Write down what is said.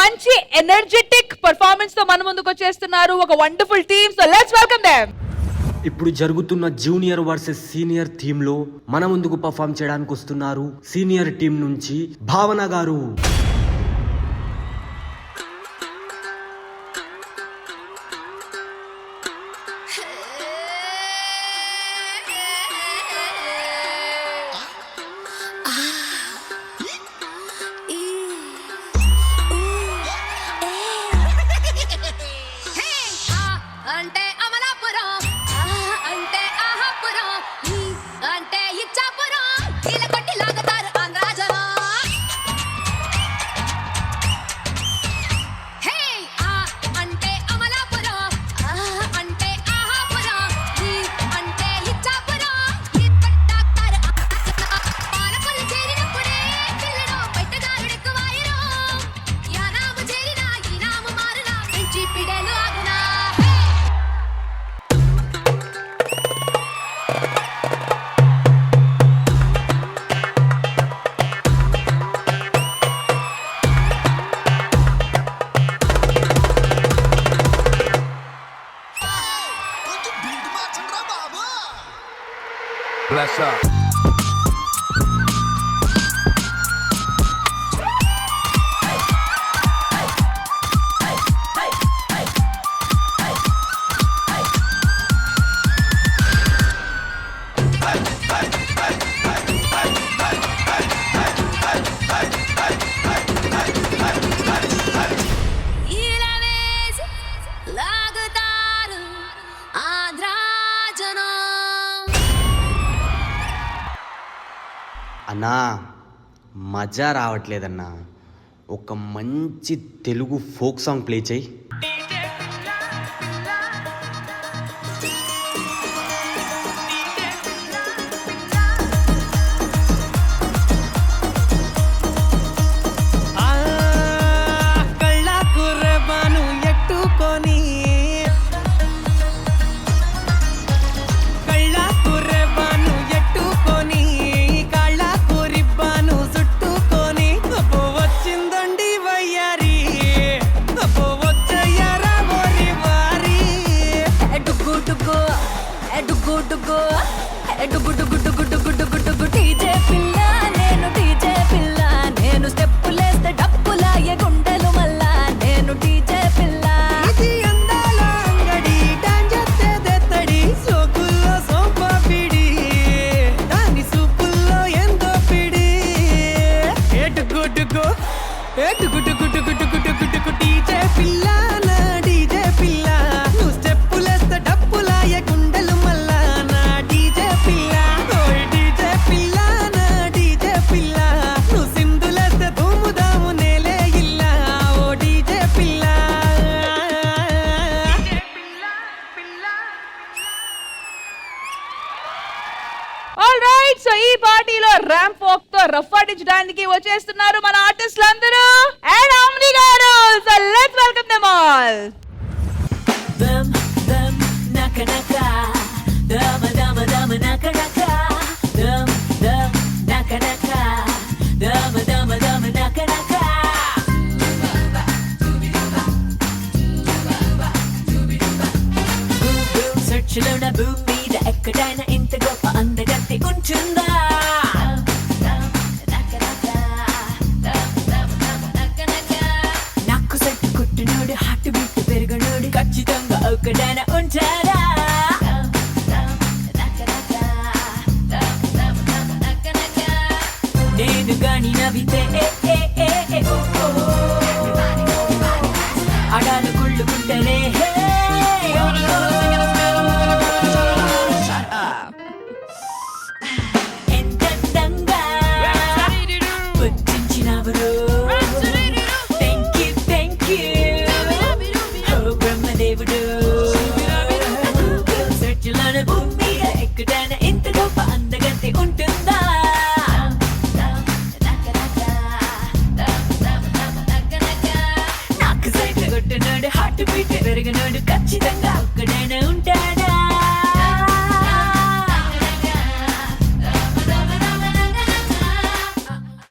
మంచి energetic performance తో మన ముందుకు వచ్చేస్తున్నారు ఒక wonderful team. So let's welcome them. ఇప్పుడు జరుగుతున్న జూనియర్ వర్సెస్ సీనియర్ టీమ్ లో మన ముందుకు పర్ఫామ్ చేయడానికి వస్తున్నారు సీనియర్ టీం నుంచి భావన గారు. అంటే అమలాపురం, అంటే ఆహాపురం, అంటే ఇచ్చాపురం, ఇలా కొట్టి లాగుతారు ఆంధ్రాజనం. హే అంటే అమలాపురం, అంటే ఆహాపురం, అంటే ఇచ్చాపురం, కొట్టారు పాలకొల్లు చేరినప్పుడే పిల్లడు పెట్టగారుడెక్కు వాయరు. యానాము చేరినా ఈనాము మారునా పెంచి పిడలు ఆగునా. Bless up. ఇలా వేసి లాగుతారు ఆంధ్రాజనం. అన్నా మజా రావట్లేదన్నా, ఒక మంచి తెలుగు ఫోక్ సాంగ్ ప్లే చేయి. డీజే పిల్ల నేను, డీజే పిల్ల నేను, స్టెప్పులేస్తే డప్పులాయే గుండెలు మల్లా నేను డీజే పిల్ల. ఇది అందాల అంగడి డాంజెత్తెదెత్తడి సోకుల్లో సోంపాపిడి దాని సూపుల్లో ఎంతో పిడి ఎటుగుటుగు ఎటుగుటుగుటుగుటుగుటుగుటుగు డీజే పిల్ల నా డీజే పిల్ల నువ్వు స్టెప్పులేస్తే డప్పులాయే గుండెలు మల్లా నా డీజే పిల్ల. ఓయ్ డీజే పిల్ల నా డీజే పిల్ల నువ్వు సింధులేస్తే ధూముదాము నేలే ఇల్ల ఓ డీజే పిల్ల. ఆల్ రైట్, సో ఈ పార్టీలో ర్యాంప్ వాక్ తో రఫాడించడానికి వచ్చేస్తున్నారు మన ఆర్టిస్టులు అందరూ అండ్ ఆమ్ని గారు. So let's welcome them all. దమ్ దమ్ నక నక దమ దమ దమ నక నక దమ్ దమ్ నక నక దమ దమ దమ నక నక. బూమ్ బూమ్ సెర్చ్లోన భూమి మీద ఎక్కడైనా